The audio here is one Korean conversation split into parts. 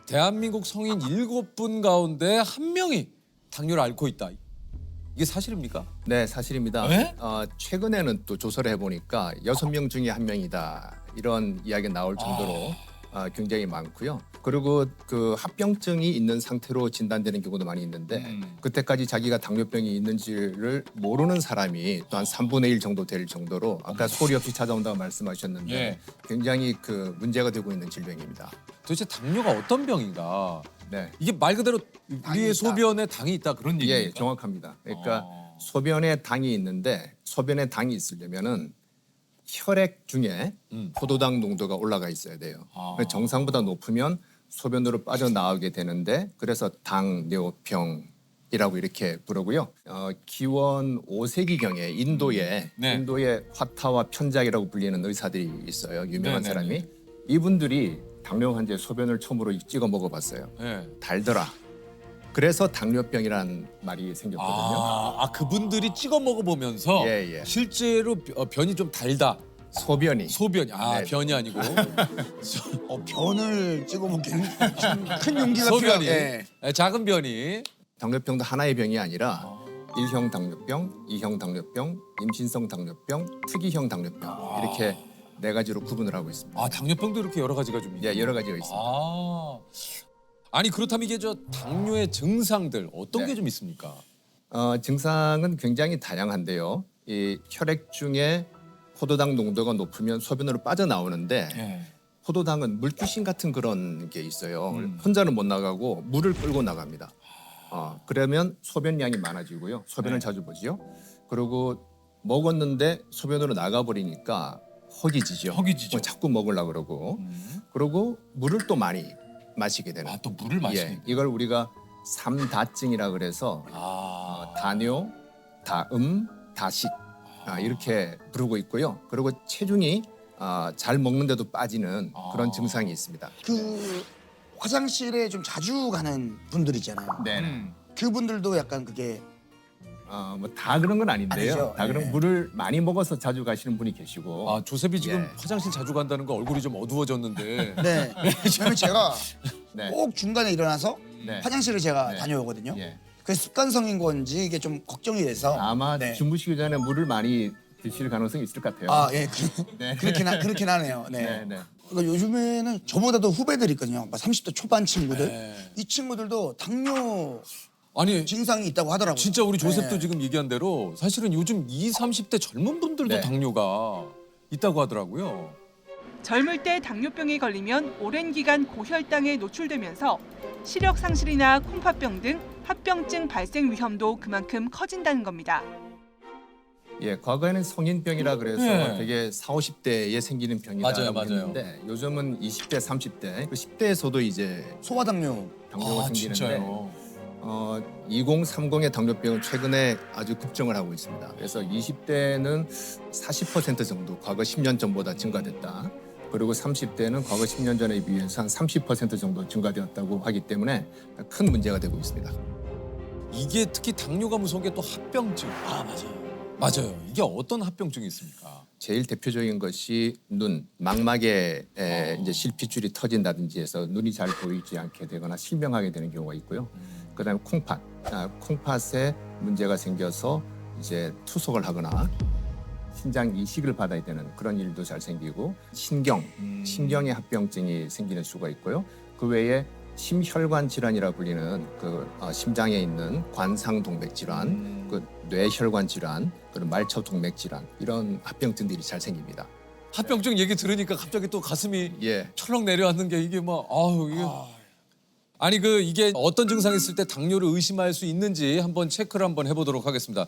대한민국 성인 7분 가운데 1명이 당뇨를 앓고 있다. 이게 사실입니까? 네, 사실입니다. 네? 최근에는 또 조사를 해보니까 6명 중에 1명이다 이런 이야기가 나올 정도로 굉장히 많고요. 그리고 그 합병증이 있는 상태로 진단되는 경우도 많이 있는데 그때까지 자기가 당뇨병이 있는지를 모르는 사람이 또 한 3분의 1 정도 될 정도로 아까 소리 없이 찾아온다고 말씀하셨는데 예. 굉장히 그 문제가 되고 있는 질병입니다. 도대체 당뇨가 어떤 병인가? 네. 이게 말 그대로 우리의 있다. 소변에 당이 있다 그런 예, 얘기입니까? 정확합니다. 그러니까 소변에 당이 있는데 소변에 당이 있으려면은 혈액 중에 포도당 농도가 올라가 있어야 돼요. 정상보다 높으면 소변으로 빠져나오게 되는데 그래서 당뇨병이라고 이렇게 부르고요. 기원 5세기경에 인도에 화타와 편작이라고 불리는 의사들이 있어요. 유명한 네네네. 사람이. 이분들이 당뇨 환자의 소변을 처음으로 찍어 먹어봤어요. 네. 달더라. 그래서 당뇨병이라는 말이 생겼거든요. 그분들이 찍어 먹어보면서 예, 예. 실제로 변이 좀 달다. 소변이. 소변이 네. 변이 아니고 변을 찍어 먹기는 좀 큰 용기가 소변이 필요해. 작은 변이. 당뇨병도 하나의 병이 아니라 1형 당뇨병, 2형 당뇨병, 임신성 당뇨병, 특이형 당뇨병 이렇게 네 가지로 구분을 하고 있습니다. 당뇨병도 이렇게 여러 가지가 좀 있네요. 예, 여러 가지가 있습니다. 아니 그렇다면 이게 저 당뇨의 증상들 어떤 네. 게 좀 있습니까? 증상은 굉장히 다양한데요. 이 혈액 중에 포도당 농도가 높으면 소변으로 빠져나오는데 포도당은 물귀신 같은 그런 게 있어요. 혼자는 못 나가고 물을 끌고 나갑니다. 그러면 소변량이 많아지고요. 소변을 자주 보지요. 그리고 먹었는데 소변으로 나가버리니까 허기지죠. 허기지죠. 자꾸 먹으려고 그러고. 그리고 물을 또 많이 마시게 되는. 또 물을 마시는. 이걸 우리가 삼다증이라 그래서 다뇨, 다음, 다식 이렇게 부르고 있고요. 그리고 체중이 잘 먹는데도 빠지는 그런 증상이 있습니다. 그 화장실에 좀 자주 가는 분들 있잖아요. 네. 그분들도 약간 그게 뭐 다 그런 건 아닌데요. 아니죠. 다 그런 네. 물을 많이 먹어서 자주 가시는 분이 계시고. 조셉이 지금 예. 화장실 자주 간다는 거 얼굴이 좀 어두워졌는데. 네. 왜냐면 제가 네. 꼭 중간에 일어나서 네. 화장실을 제가 네. 다녀오거든요. 예. 그게 습관성인 건지 이게 좀 걱정이 돼서 아마 네. 주무시기 전에 물을 많이 드실 가능성이 있을 것 같아요. 예. 네. 그렇긴 하네요. 네. 네, 네. 그러니까 요즘에는 저보다도 후배들 있거든요. 30대 초반 친구들. 네. 이 친구들도 당뇨 아니 증상이 있다고 하더라고요. 진짜 우리 조셉도 네. 지금 얘기한 대로 사실은 요즘 20, 30대 젊은 분들도 네. 당뇨가 있다고 하더라고요. 젊을 때 당뇨병에 걸리면 오랜 기간 고혈당에 노출되면서 시력 상실이나 콩팥병 등 합병증 발생 위험도 그만큼 커진다는 겁니다. 예, 과거에는 성인병이라 그래서 네. 되게 40, 50대에 생기는 맞아요, 병이다라고 맞아요. 했는데 요즘은 20대, 30대, 그 10대에서도 이제 소아당뇨. 당뇨가 생기는데 진짜요. 2030의 당뇨병은 최근에 아주 급증을 하고 있습니다. 그래서 20대는 40% 정도 과거 10년 전보다 증가됐다. 그리고 30대는 과거 10년 전에 비해서 한 30% 정도 증가되었다고 하기 때문에 큰 문제가 되고 있습니다. 이게 특히 당뇨가 무서운 게 또 합병증. 맞아요. 맞아요. 이게 어떤 합병증이 있습니까? 제일 대표적인 것이 눈, 망막에 이제 실핏줄이 터진다든지 해서 눈이 잘 보이지 않게 되거나 실명하게 되는 경우가 있고요. 그다음에 콩팥, 콩팥에 문제가 생겨서 이제 투석을 하거나 신장 이식을 받아야 되는 그런 일도 잘 생기고 신경의 합병증이 생기는 수가 있고요. 그 외에 심혈관 질환이라 불리는 그 심장에 있는 관상 동맥 질환, 그 뇌혈관 질환, 그리고 말초 동맥 질환 이런 합병증들이 잘 생깁니다. 합병증 얘기 들으니까 갑자기 또 가슴이 예. 철렁 내려앉는 게 이게 막 이게 아니 이게 어떤 증상이 있을 때 당뇨를 의심할 수 있는지 한번 체크를 한번 해보도록 하겠습니다.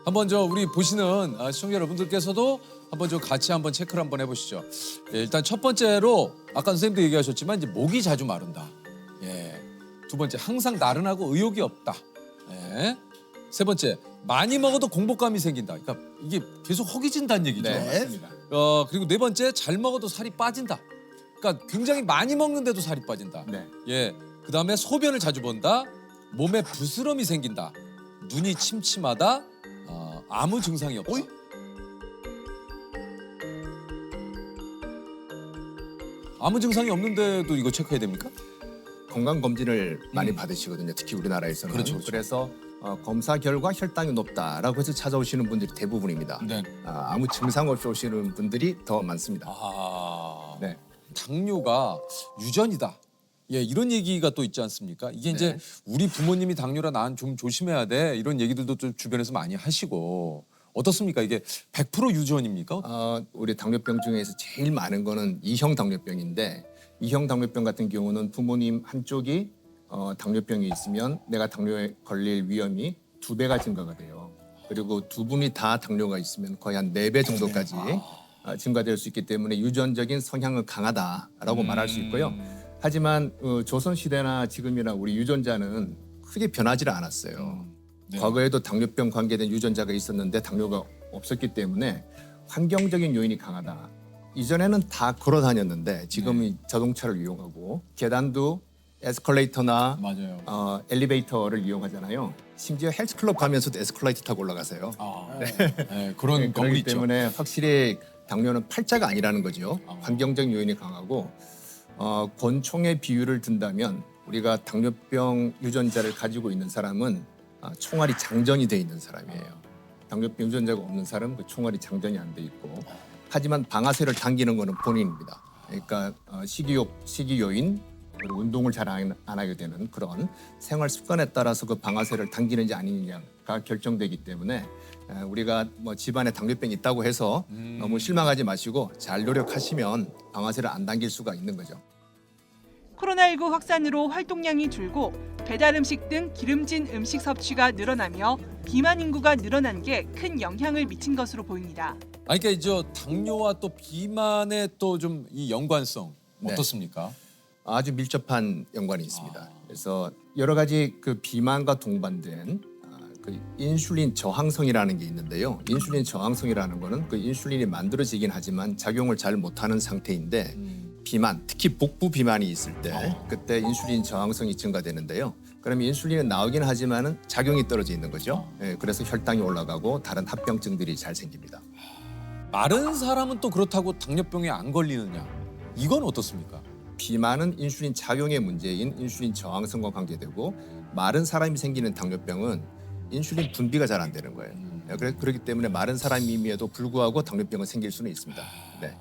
한번 우리 보시는 시청자 여러분들께서도 한번 같이 한번 체크를 한번 해보시죠. 예, 일단 첫 번째로 아까 선생님도 얘기하셨지만 이제 목이 자주 마른다. 예. 두 번째 항상 나른하고 의욕이 없다. 예. 세 번째 많이 먹어도 공복감이 생긴다. 그러니까 이게 계속 허기진다는 얘기죠. 네, 맞습니다. 그리고 네 번째 잘 먹어도 살이 빠진다. 그러니까 굉장히 많이 먹는데도 살이 빠진다. 네. 예. 그다음에 소변을 자주 본다. 몸에 부스럼이 생긴다. 눈이 침침하다. 아무 증상이 없다. 어이? 아무 증상이 없는데도 이거 체크해야 됩니까? 건강 검진을 많이 받으시거든요. 특히 우리나라에서는. 그렇죠, 그렇죠. 그래서 검사 결과 혈당이 높다라고 해서 찾아오시는 분들이 대부분입니다. 네. 아무 증상 없이 오시는 분들이 더 많습니다. 아, 네. 당뇨가 유전이다. 예, 이런 얘기가 또 있지 않습니까? 이게 이제 네. 우리 부모님이 당뇨라 난 좀 조심해야 돼. 이런 얘기들도 좀 주변에서 많이 하시고 어떻습니까? 이게 100% 유전입니까? 우리 당뇨병 중에서 제일 많은 거는 2형 당뇨병인데 2형 당뇨병 같은 경우는 부모님 한쪽이 당뇨병이 있으면 내가 당뇨에 걸릴 위험이 2배가 증가가 돼요. 그리고 두 분이 다 당뇨가 있으면 거의 한 4배 정도까지 증가될 수 있기 때문에 유전적인 성향은 강하다라고 말할 수 있고요. 하지만 조선시대나 지금이나 우리 유전자는 크게 변하지 않았어요. 네. 과거에도 당뇨병 관계된 유전자가 있었는데 당뇨가 없었기 때문에 환경적인 요인이 강하다. 이전에는 다 걸어 다녔는데 지금은 자동차를 이용하고 계단도 에스컬레이터나 맞아요. 엘리베이터를 이용하잖아요. 심지어 헬스클럽 가면서도 에스컬레이터 타고 올라가세요. 네, 그런 건물 그렇기 있죠. 때문에 확실히 당뇨는 팔자가 아니라는 거죠. 환경적 요인이 강하고 권총의 비유를 든다면 우리가 당뇨병 유전자를 가지고 있는 사람은 총알이 장전이 돼 있는 사람이에요. 당뇨병 유전자가 없는 사람은 그 총알이 장전이 안 돼 있고 하지만 방아쇠를 당기는 거는 본인입니다. 그러니까 식이 요인 그리고 운동을 잘 안 하게 되는 그런 생활 습관에 따라서 그 방아쇠를 당기는지 아니느냐가 결정되기 때문에 우리가 뭐 집안에 당뇨병이 있다고 해서 너무 실망하지 마시고 잘 노력하시면 방아쇠를 안 당길 수가 있는 거죠. 코로나19 확산으로 활동량이 줄고 배달 음식 등 기름진 음식 섭취가 늘어나며 비만 인구가 늘어난 게 큰 영향을 미친 것으로 보입니다. 아니, 그러니까 이제 당뇨와 또 비만의 또 좀 이 연관성 네. 어떻습니까? 아주 밀접한 연관이 있습니다. 그래서 여러 가지 그 비만과 동반된 그 인슐린 저항성이라는 게 있는데요. 인슐린 저항성이라는 거는 그 인슐린이 만들어지긴 하지만 작용을 잘 못하는 상태인데 비만, 특히 복부 비만이 있을 때 그때 인슐린 저항성이 증가되는데요. 그러면 인슐린은 나오긴 하지만은 작용이 떨어져 있는 거죠. 예, 그래서 혈당이 올라가고 다른 합병증들이 잘 생깁니다. 마른 사람은 또 그렇다고 당뇨병에 안 걸리느냐? 이건 어떻습니까? 비만은 인슐린 작용의 문제인 인슐린 저항성과 관계되고 마른 사람이 생기는 당뇨병은 인슐린 분비가 잘 안 되는 거예요. 그렇기 때문에 마른 사람임에도 불구하고 당뇨병은 생길 수는 있습니다. 네.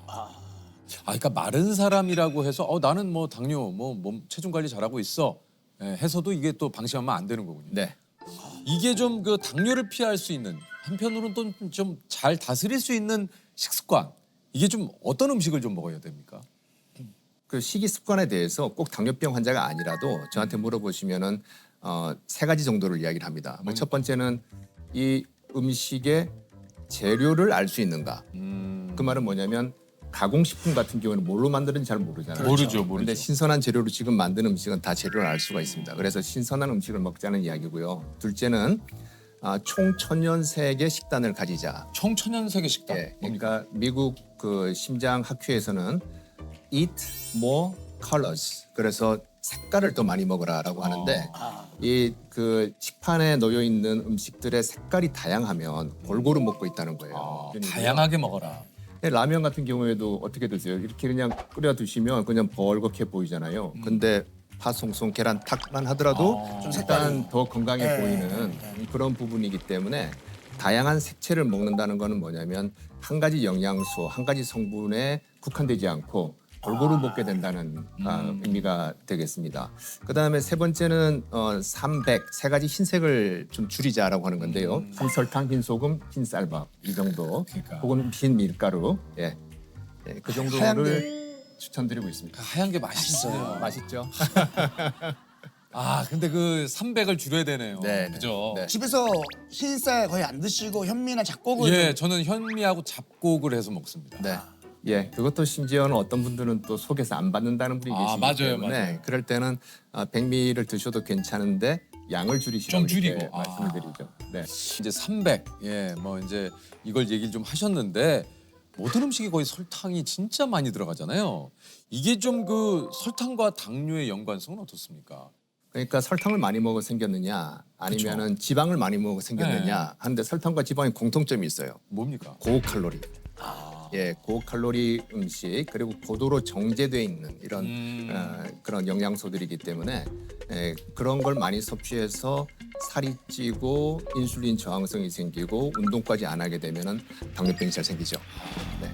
그러니까 마른 사람이라고 해서 나는 뭐 당뇨, 뭐 몸 체중 관리 잘하고 있어 해서도 이게 또 방심하면 안 되는 거군요. 네. 이게 좀 그 당뇨를 피할 수 있는 한편으로는 또 좀 잘 다스릴 수 있는 식습관 이게 좀 어떤 음식을 좀 먹어야 됩니까? 그 식이 습관에 대해서 꼭 당뇨병 환자가 아니라도 저한테 물어보시면은 3가지 정도를 이야기를 합니다. 첫 번째는 이 음식의 재료를 알 수 있는가. 그 말은 뭐냐면 가공식품 같은 경우는 뭘로 만드는지 잘 모르잖아요. 모르죠. 그런데 신선한 재료로 지금 만든 음식은 다 재료를 알 수가 있습니다. 그래서 신선한 음식을 먹자는 이야기고요. 둘째는 총천연색의 식단을 가지자. 청천연세계 식단. 예, 그러니까 미국 그 심장 학회에서는 eat more colors. 그래서 색깔을 더 많이 먹으라라고 하는데 이 그 식판에 놓여 있는 음식들의 색깔이 다양하면 골고루 먹고 있다는 거예요. 그러니까 다양하게 먹어라. 라면 같은 경우에도 어떻게 드세요? 이렇게 그냥 끓여 드시면 그냥 벌겋게 보이잖아요. 근데 파 송송 계란 탁만 하더라도 좀 일단 더 건강해 보이는 그런 부분이기 때문에 다양한 색채를 먹는다는 거는 뭐냐면 한 가지 영양소, 한 가지 성분에 국한되지 않고 골고루 먹게 된다는 의미가 되겠습니다. 그다음에 세 번째는 삼백, 3가지 흰색을 좀 줄이자라고 하는 건데요. 흰설탕, 흰소금, 흰쌀밥 이 정도, 그러니까. 혹은 흰 밀가루, 그 정도를 하얀 추천드리고 있습니다. 하얀 게 맛있어요. 맛있죠? 근데 그 300을 줄여야 되네요. 네, 그죠? 네. 집에서 흰쌀 거의 안 드시고 현미나 잡곡을 예, 저는 현미하고 잡곡을 해서 먹습니다. 네. 예, 그것도 심지어는 어떤 분들은 또 속에서 안 받는다는 분이 계시기 맞아요, 때문에 맞아요. 그럴 때는 백미를 드셔도 괜찮은데 양을 줄이시라고 좀 줄이고. 이렇게 말씀을 드리죠. 네. 이제 300, 뭐 이제 이걸 얘기를 좀 하셨는데 모든 음식이 거의 설탕이 진짜 많이 들어가잖아요. 이게 좀 그 설탕과 당뇨의 연관성은 어떻습니까? 그러니까 설탕을 많이 먹어 생겼느냐 아니면은 지방을 많이 먹어 생겼느냐 하는데 설탕과 지방의 공통점이 있어요. 뭡니까? 고칼로리. 예, 고칼로리 음식 그리고 고도로 정제돼 있는 이런 그런 영양소들이기 때문에 그런 걸 많이 섭취해서 살이 찌고 인슐린 저항성이 생기고 운동까지 안 하게 되면은 당뇨병이 잘 생기죠. 네.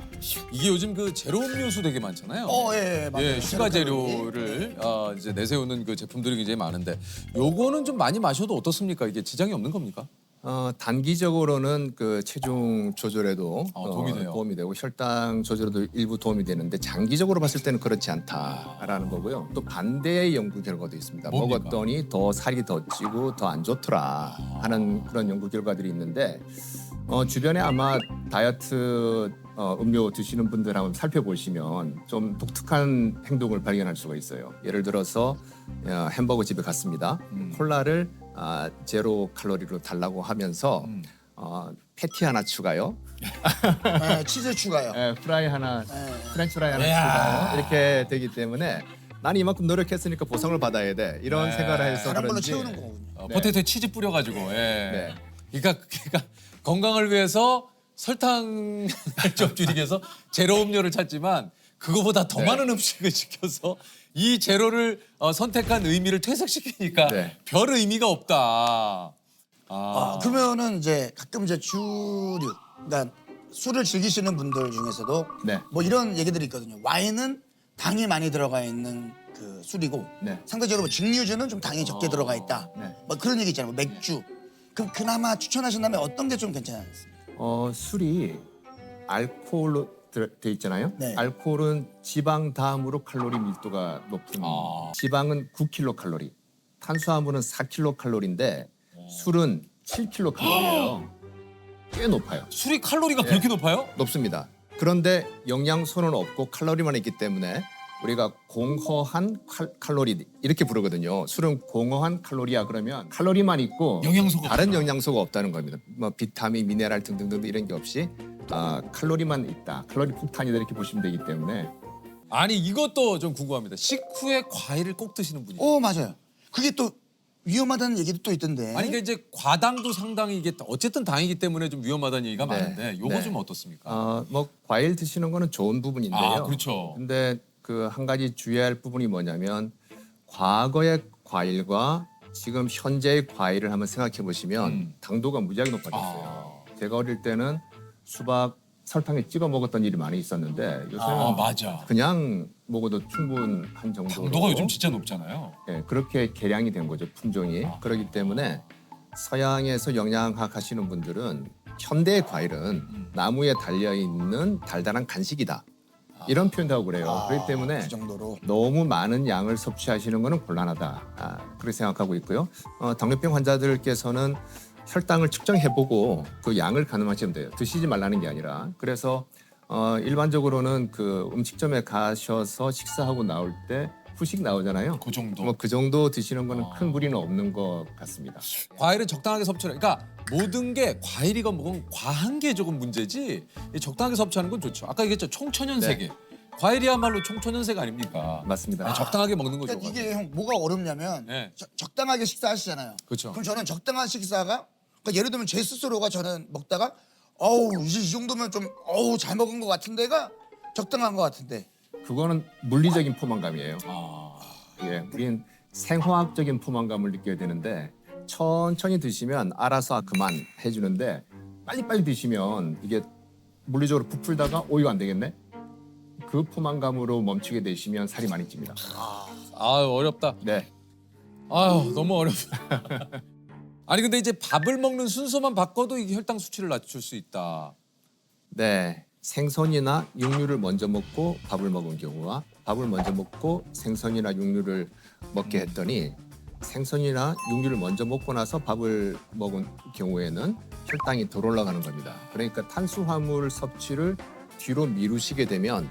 이게 요즘 그 제로 음료수 되게 많잖아요. 예, 맞아요. 예, 슈가 제로 재료를 이제 내세우는 그 제품들이 굉장히 많은데 요거는 좀 많이 마셔도 어떻습니까? 이게 지장이 없는 겁니까? 단기적으로는 그 체중 조절에도 도움이 돼요. 도움이 되고 혈당 조절에도 일부 도움이 되는데 장기적으로 봤을 때는 그렇지 않다라는 거고요. 또 반대의 연구 결과도 있습니다. 뭡니까? 먹었더니 더 살이 더 찌고 더 안 좋더라 하는 그런 연구 결과들이 있는데 주변에 아마 다이어트 음료 드시는 분들 한번 살펴보시면 좀 독특한 행동을 발견할 수가 있어요. 예를 들어서 햄버거 집에 갔습니다. 콜라를 제로 칼로리로 달라고 하면서 패티 하나 추가요. 치즈 추가요. 프라이 하나, 프렌치 프라이 하나 추가요. 이렇게 되기 때문에 난 이만큼 노력했으니까 보상을 받아야 돼. 이런 생각을 해서 다른 걸로 그런지 채우는 거군요. 네. 포테이토에 치즈 뿌려가지고. 예. 네. 그러니까 건강을 위해서 설탕을 좀 줄이기 위해서 제로 음료를 찾지만 그거보다 더 네. 많은 음식을 시켜서 이 제로를 선택한 의미를 퇴색시키니까 네. 별 의미가 없다. 그러면은 이제 가끔 이제 주류, 그러니까 술을 즐기시는 분들 중에서도 네. 뭐 이런 얘기들이 있거든요. 와인은 당이 많이 들어가 있는 그 술이고 네. 상대적으로 뭐 증류주는 좀 당이 적게 들어가 있다. 네. 뭐 그런 얘기 있잖아요. 뭐 맥주. 그럼 그나마 추천하신다면 어떤 게 좀 괜찮습니까? 술이 알코올로 돼 있잖아요. 네. 알코올은 지방 다음으로 칼로리 밀도가 높은 지방은 9kcal, 탄수화물은 4kcal인데 술은 7kcal예요. 꽤 높아요. 술이 칼로리가 그렇게 높아요? 높습니다. 그런데 영양소는 없고 칼로리만 있기 때문에 우리가 공허한 칼로리 이렇게 부르거든요. 술은 공허한 칼로리야 그러면 칼로리만 있고 영양소가 다른 영양소가 없다는 겁니다. 뭐 비타민, 미네랄 등등등 이런 게 없이 칼로리만 있다. 칼로리 폭탄이다 이렇게 보시면 되기 때문에 아니 이것도 좀 궁금합니다. 식후에 과일을 꼭 드시는 분이. 맞아요. 그게 또 위험하다는 얘기도 또 있던데. 아니 그러니까 이제 과당도 상당히 이게 어쨌든 당이기 때문에 좀 위험하다는 얘기가 네. 많은데 요거 네. 좀 어떻습니까? 뭐 과일 드시는 거는 좋은 부분인데요. 그렇죠. 근데 그 한 가지 주의할 부분이 뭐냐면 과거의 과일과 지금 현재의 과일을 한번 생각해 보시면 당도가 무지하게 높아졌어요. 제가 어릴 때는 수박 설탕에 찍어 먹었던 일이 많이 있었는데 요새는 맞아. 그냥 먹어도 충분한 정도로 당도가 요즘 진짜 높잖아요. 예, 그렇게 개량이 된 거죠 품종이. 그렇기 때문에 서양에서 영양학 하시는 분들은 현대의 과일은 나무에 달려 있는 달달한 간식이다. 이런 표현도 하고 그래요. 그렇기 때문에 그 정도로. 너무 많은 양을 섭취하시는 것은 곤란하다. 그렇게 생각하고 있고요. 당뇨병 환자들께서는 혈당을 측정해보고 그 양을 가늠하시면 돼요. 드시지 말라는 게 아니라. 그래서 일반적으로는 그 음식점에 가셔서 식사하고 나올 때 후식 나오잖아요. 그 정도. 뭐 그 정도 드시는 거는 큰 무리는 없는 것 같습니다. 과일은 적당하게 섭취를. 그러니까 모든 게 과일이건 뭐건 과한 게 조금 문제지. 이 적당하게 섭취하는 건 좋죠. 아까 얘기했죠. 총천연세계. 과일이야말로 총천연세가 아닙니까? 맞습니다. 적당하게 먹는 거죠. 그러니까 이게 형 뭐가 어렵냐면 네. 적당하게 식사하시잖아요. 그렇죠. 그럼 저는 적당한 식사가 그러니까 예를 들면 제 스스로가 저는 먹다가 이제 이 정도면 좀 잘 먹은 것 같은데가 적당한 것 같은데. 그거는 물리적인 포만감이에요. 예, 우린 생화학적인 포만감을 느껴야 되는데 천천히 드시면 알아서 그만 해주는데 빨리빨리 드시면 이게 물리적으로 부풀다가 이거 안 되겠네? 그 포만감으로 멈추게 되시면 살이 많이 찝니다. 어렵다. 네. 너무 어렵다. 아니 근데 이제 밥을 먹는 순서만 바꿔도 이게 혈당 수치를 낮출 수 있다. 네. 생선이나 육류를 먼저 먹고 밥을 먹은 경우와 밥을 먼저 먹고 생선이나 육류를 먹게 했더니 생선이나 육류를 먼저 먹고 나서 밥을 먹은 경우에는 혈당이 덜 올라가는 겁니다. 그러니까 탄수화물 섭취를 뒤로 미루시게 되면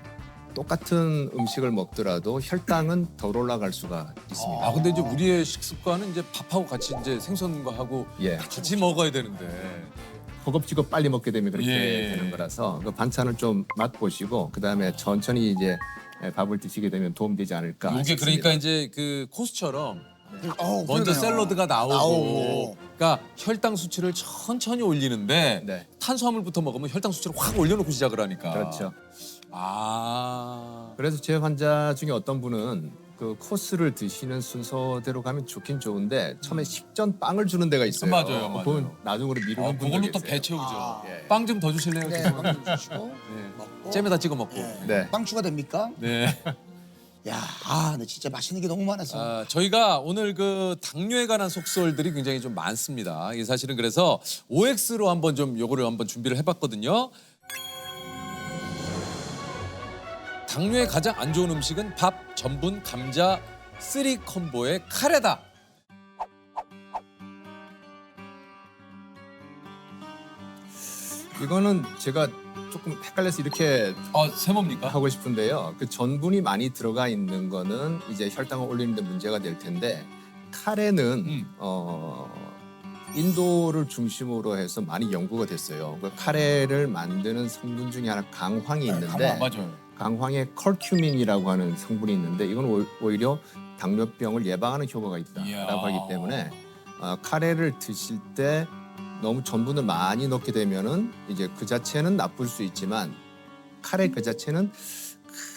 똑같은 음식을 먹더라도 혈당은 덜 올라갈 수가 있습니다. 근데 이제 우리의 식습관은 이제 밥하고 같이 이제 생선과 하고 예. 같이 먹어야 되는데. 허겁지겁 빨리 먹게 되면 그렇게 예. 되는 거라서 그 반찬을 좀 맛보시고 그다음에 천천히 이제 밥을 드시게 되면 도움되지 않을까 이게 싶습니다. 그러니까 이제 그 코스처럼 먼저 그러네요. 샐러드가 나오고. 나오고. 그러니까 혈당 수치를 천천히 올리는데 네. 탄수화물부터 먹으면 혈당 수치를 확 올려놓고 시작을 하니까. 그렇죠. 아. 그래서 제 환자 중에 어떤 분은 그 코스를 드시는 순서대로 가면 좋긴 좋은데 처음에 식전 빵을 주는 데가 있어요. 맞아요, 맞아요. 그건 나중으로 미루는 분들 그걸로 또 계세요. 배 채우죠. 아. 예. 빵 좀 더 주실래요? 네, 죄송합니다. 빵 좀 주시고 네. 먹고. 잼에다 찍어 먹고. 예. 네. 빵 추가됩니까? 네. 야, 근데 진짜 맛있는 게 너무 많아서. 아, 저희가 오늘 그 당뇨에 관한 속설들이 굉장히 좀 많습니다. 이 사실은 그래서 OX로 한번 좀 요거를 한번 준비를 해봤거든요. 당뇨에 가장 안 좋은 음식은 밥, 전분, 감자, 쓰리 콤보의 카레다. 이거는 제가 조금 헷갈려서 이렇게 세모입니까? 하고 싶은데요. 그 전분이 많이 들어가 있는 거는 이제 혈당을 올리는 데 문제가 될 텐데 카레는 인도를 중심으로 해서 많이 연구가 됐어요. 그 카레를 만드는 성분 중에 하나 강황이 있는데 맞아요. 강황에 컬큐민이라고 하는 성분이 있는데 이건 오히려 당뇨병을 예방하는 효과가 있다라고 이야. 하기 때문에 카레를 드실 때 너무 전분을 많이 넣게 되면은 이제 그 자체는 나쁠 수 있지만 카레 그 자체는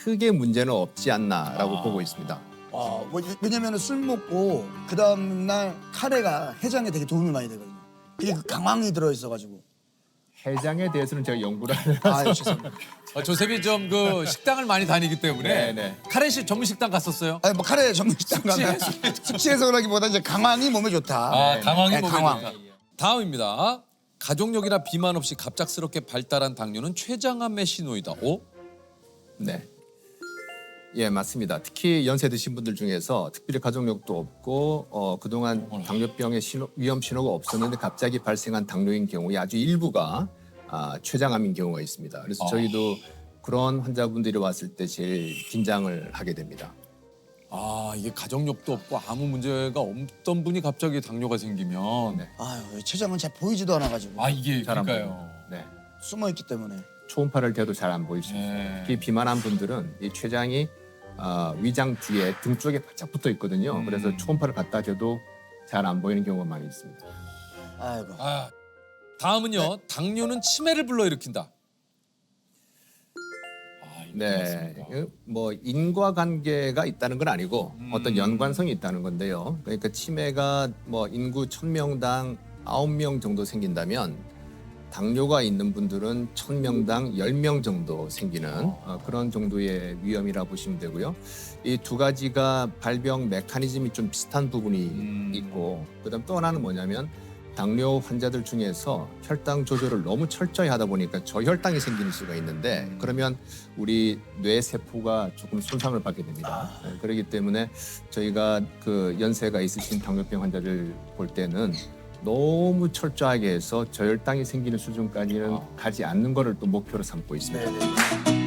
크게 문제는 없지 않나라고 보고 있습니다. 왜냐면 술 먹고 그 다음날 카레가 해장에 되게 도움이 많이 되거든요. 그게 그 강황이 들어있어가지고. 해장에 대해서는 제가 연구를 죄송합니다. 조셉이 좀 그 식당을 많이 다니기 때문에 네네. 카레식 전문 식당 갔었어요? 뭐 카레 전문식당 가면 숙취 해소라기보다 이제 강황이 몸에 좋다. 강황이 네, 몸에 강황. 좋다. 다음입니다. 가족력이나 비만 없이 갑작스럽게 발달한 당뇨는 췌장암의 신호이다. 오? 네. 예, 맞습니다. 특히 연세 드신 분들 중에서 특별히 가족력도 없고 그동안 당뇨병의 위험 신호가 없었는데 갑자기 발생한 당뇨인 경우에 아주 일부가 췌장암인 경우가 있습니다. 그래서 저희도 그런 환자분들이 왔을 때 제일 긴장을 하게 됩니다. 이게 가족력도 없고 아무 문제가 없던 분이 갑자기 당뇨가 생기면 네. 췌장은 잘 보이지도 않아가지고 이게 잘 안 그러니까요. 보여요. 네. 숨어있기 때문에. 초음파를 대도 잘 안 보일 수 있어요. 네. 특히 비만한 분들은 이 췌장이 위장 뒤에 등 쪽에 바짝 붙어 있거든요. 그래서 초음파를 갖다 대도 잘 안 보이는 경우가 많이 있습니다. 아이고. 다음은요. 당뇨는 치매를 불러일으킨다. 네, 뭐 인과관계가 있다는 건 아니고 어떤 연관성이 있다는 건데요. 그러니까 치매가 뭐 인구 1000명당 9명 정도 생긴다면 당뇨가 있는 분들은 1000명당 10명 정도 생기는 그런 정도의 위험이라 보시면 되고요. 이 두 가지가 발병 메커니즘이 좀 비슷한 부분이 있고 그다음 또 하나는 뭐냐면 당뇨 환자들 중에서 혈당 조절을 너무 철저히 하다 보니까 저혈당이 생기는 수가 있는데 그러면 우리 뇌 세포가 조금 손상을 받게 됩니다. 네, 그렇기 때문에 저희가 그 연세가 있으신 당뇨병 환자들 볼 때는 너무 철저하게 해서 저혈당이 생기는 수준까지는 가지 않는 거를 또 목표로 삼고 있습니다. 네.